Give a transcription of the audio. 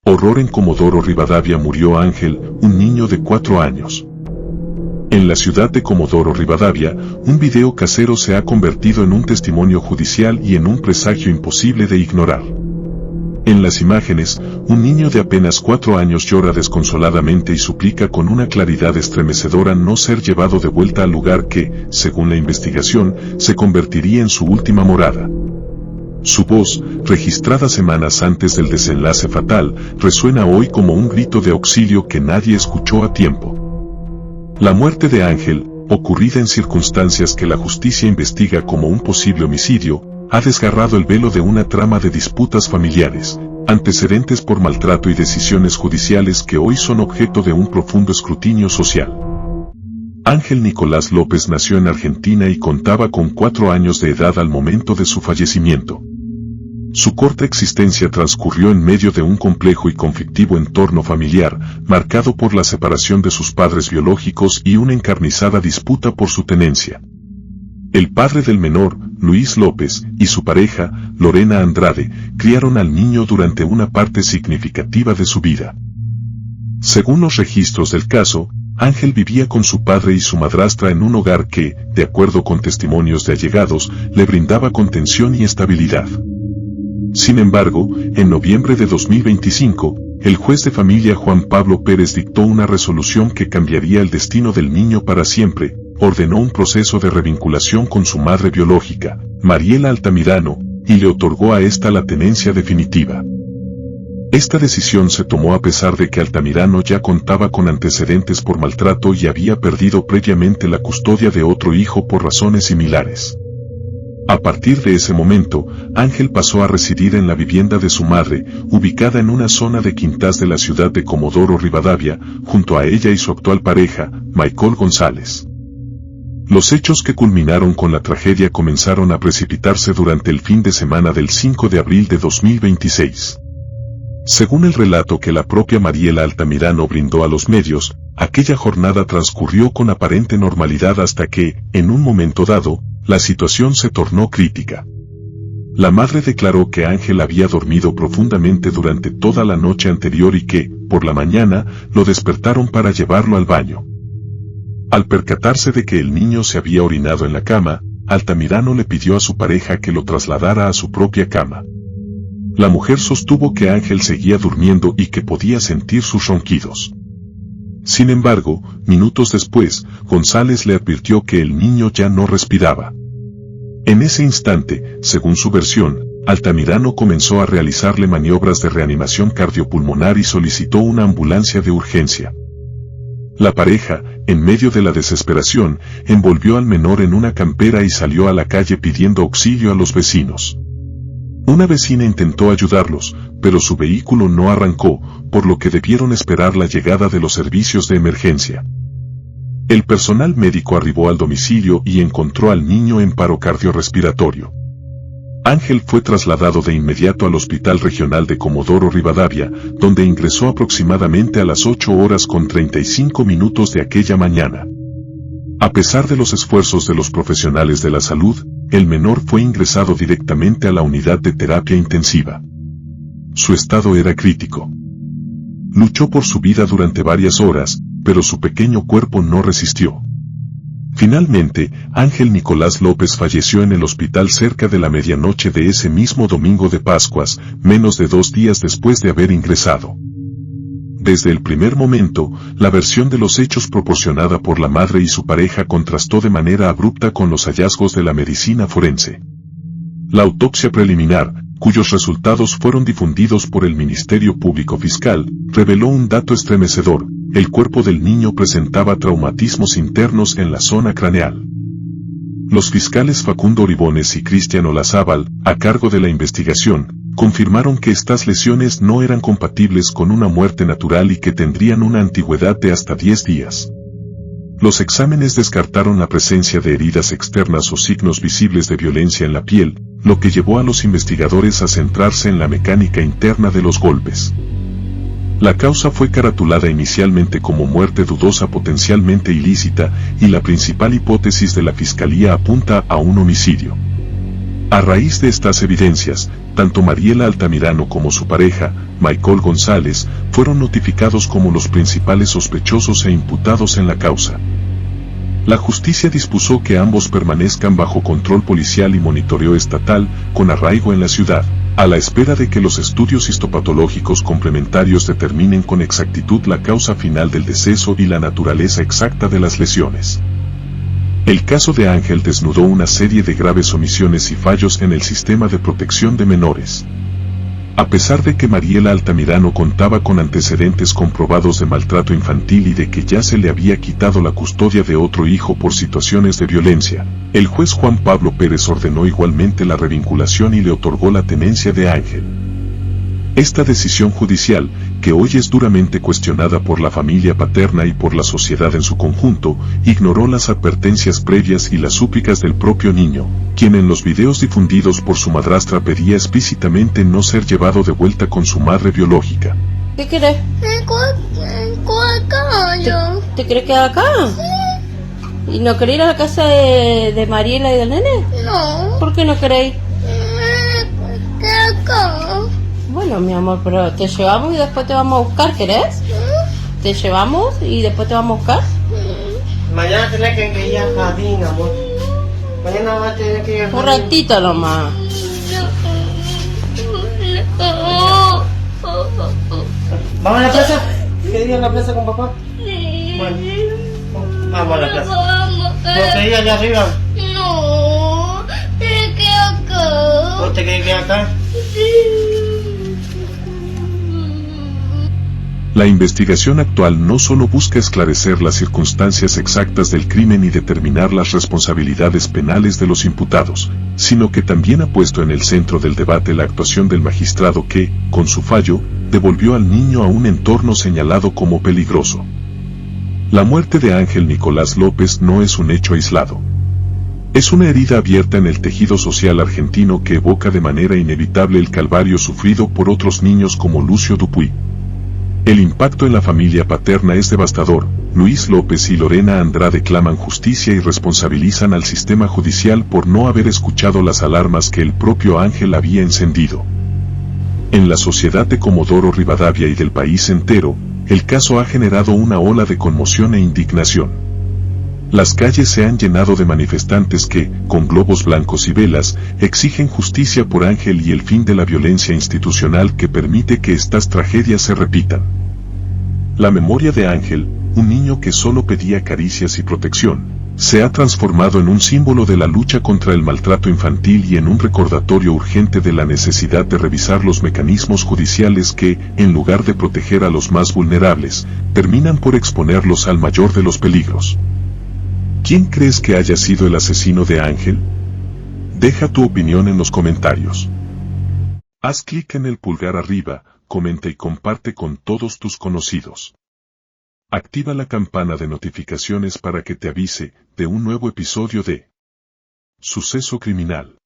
Horror en Comodoro Rivadavia. Murió Ángel, un niño de 4 años. En la ciudad de Comodoro Rivadavia, un video casero se ha convertido en un testimonio judicial y en un presagio imposible de ignorar. En las imágenes, un niño de apenas 4 años llora desconsoladamente y suplica con una claridad estremecedora no ser llevado de vuelta al lugar que, según la investigación, se convertiría en su última morada. Su voz, registrada semanas antes del desenlace fatal, resuena hoy como un grito de auxilio que nadie escuchó a tiempo. La muerte de Ángel, ocurrida en circunstancias que la justicia investiga como un posible homicidio, ha desgarrado el velo de una trama de disputas familiares, antecedentes por maltrato y decisiones judiciales que hoy son objeto de un profundo escrutinio social. Ángel Nicolás López nació en Argentina y contaba con 4 años de edad al momento de su fallecimiento. Su corta existencia transcurrió en medio de un complejo y conflictivo entorno familiar, marcado por la separación de sus padres biológicos y una encarnizada disputa por su tenencia. El padre del menor, Luis López, y su pareja, Lorena Andrade, criaron al niño durante una parte significativa de su vida. Según los registros del caso, Ángel vivía con su padre y su madrastra en un hogar que, de acuerdo con testimonios de allegados, le brindaba contención y estabilidad. Sin embargo, en noviembre de 2025, el juez de familia Juan Pablo Pérez dictó una resolución que cambiaría el destino del niño para siempre. Ordenó un proceso de revinculación con su madre biológica, Mariela Altamirano, y le otorgó a esta la tenencia definitiva. Esta decisión se tomó a pesar de que Altamirano ya contaba con antecedentes por maltrato y había perdido previamente la custodia de otro hijo por razones similares. A partir de ese momento, Ángel pasó a residir en la vivienda de su madre, ubicada en una zona de quintas de la ciudad de Comodoro Rivadavia, junto a ella y su actual pareja, Maicol González. Los hechos que culminaron con la tragedia comenzaron a precipitarse durante el fin de semana del 5 de abril de 2026. Según el relato que la propia Mariela Altamirano brindó a los medios, aquella jornada transcurrió con aparente normalidad hasta que, en un momento dado, la situación se tornó crítica. La madre declaró que Ángel había dormido profundamente durante toda la noche anterior y que, por la mañana, lo despertaron para llevarlo al baño. Al percatarse de que el niño se había orinado en la cama, Altamirano le pidió a su pareja que lo trasladara a su propia cama. La mujer sostuvo que Ángel seguía durmiendo y que podía sentir sus ronquidos. Sin embargo, minutos después, González le advirtió que el niño ya no respiraba. En ese instante, según su versión, Altamirano comenzó a realizarle maniobras de reanimación cardiopulmonar y solicitó una ambulancia de urgencia. La pareja, en medio de la desesperación, envolvió al menor en una campera y salió a la calle pidiendo auxilio a los vecinos. Una vecina intentó ayudarlos, pero su vehículo no arrancó, por lo que debieron esperar la llegada de los servicios de emergencia. El personal médico arribó al domicilio y encontró al niño en paro cardiorrespiratorio. Ángel fue trasladado de inmediato al Hospital Regional de Comodoro Rivadavia, donde ingresó aproximadamente a las 8:35 de aquella mañana. A pesar de los esfuerzos de los profesionales de la salud, el menor fue ingresado directamente a la unidad de terapia intensiva. Su estado era crítico. Luchó por su vida durante varias horas, pero su pequeño cuerpo no resistió. Finalmente, Ángel Nicolás López falleció en el hospital cerca de la medianoche de ese mismo domingo de Pascuas, menos de 2 días después de haber ingresado. Desde el primer momento, la versión de los hechos proporcionada por la madre y su pareja contrastó de manera abrupta con los hallazgos de la medicina forense. La autopsia preliminar, cuyos resultados fueron difundidos por el Ministerio Público Fiscal, reveló un dato estremecedor: el cuerpo del niño presentaba traumatismos internos en la zona craneal. Los fiscales Facundo Oribones y Cristian Olazábal, a cargo de la investigación, confirmaron que estas lesiones no eran compatibles con una muerte natural y que tendrían una antigüedad de hasta 10 días. Los exámenes descartaron la presencia de heridas externas o signos visibles de violencia en la piel, lo que llevó a los investigadores a centrarse en la mecánica interna de los golpes. La causa fue caratulada inicialmente como muerte dudosa potencialmente ilícita, y la principal hipótesis de la Fiscalía apunta a un homicidio. A raíz de estas evidencias, Tanto Mariela Altamirano como su pareja, Michael González, fueron notificados como los principales sospechosos e imputados en la causa. La justicia dispuso que ambos permanezcan bajo control policial y monitoreo estatal, con arraigo en la ciudad, a la espera de que los estudios histopatológicos complementarios determinen con exactitud la causa final del deceso y la naturaleza exacta de las lesiones. El caso de Ángel desnudó una serie de graves omisiones y fallos en el sistema de protección de menores. A pesar de que Mariela Altamirano contaba con antecedentes comprobados de maltrato infantil y de que ya se le había quitado la custodia de otro hijo por situaciones de violencia, el juez Juan Pablo Pérez ordenó igualmente la revinculación y le otorgó la tenencia de Ángel. Esta decisión judicial, que hoy es duramente cuestionada por la familia paterna y por la sociedad en su conjunto, ignoró las advertencias previas y las súplicas del propio niño, quien en los videos difundidos por su madrastra pedía explícitamente no ser llevado de vuelta con su madre biológica. ¿Qué querés? ¿Te querés quedar acá? Sí. ¿Y no querés ir a la casa de Mariela y del nene? No. ¿Por qué no queréis? Acá. Bueno, mi amor, pero te llevamos y después te vamos a buscar, ¿querés? Te llevamos y después te vamos a buscar. Mañana tenés que ir al jardín, amor. Mañana vas a tener que ir al Un jardín. ratito nomás. ¿Vamos a la plaza? ¿Quieres ir a la plaza con papá? Bueno, vamos a la plaza. ¿No querés ir allá arriba? No, me quedo acá. ¿Vos te querés quedar acá? La investigación actual no solo busca esclarecer las circunstancias exactas del crimen y determinar las responsabilidades penales de los imputados, sino que también ha puesto en el centro del debate la actuación del magistrado que, con su fallo, devolvió al niño a un entorno señalado como peligroso. La muerte de Ángel Nicolás López no es un hecho aislado. Es una herida abierta en el tejido social argentino que evoca de manera inevitable el calvario sufrido por otros niños como Lucio Dupuy. El impacto en la familia paterna es devastador. Luis López y Lorena Andrade claman justicia y responsabilizan al sistema judicial por no haber escuchado las alarmas que el propio Ángel había encendido. En la sociedad de Comodoro Rivadavia y del país entero, el caso ha generado una ola de conmoción e indignación. Las calles se han llenado de manifestantes que, con globos blancos y velas, exigen justicia por Ángel y el fin de la violencia institucional que permite que estas tragedias se repitan. La memoria de Ángel, un niño que solo pedía caricias y protección, se ha transformado en un símbolo de la lucha contra el maltrato infantil y en un recordatorio urgente de la necesidad de revisar los mecanismos judiciales que, en lugar de proteger a los más vulnerables, terminan por exponerlos al mayor de los peligros. ¿Quién crees que haya sido el asesino de Ángel? Deja tu opinión en los comentarios. Haz clic en el pulgar arriba, comenta y comparte con todos tus conocidos. Activa la campana de notificaciones para que te avise de un nuevo episodio de Suceso Criminal.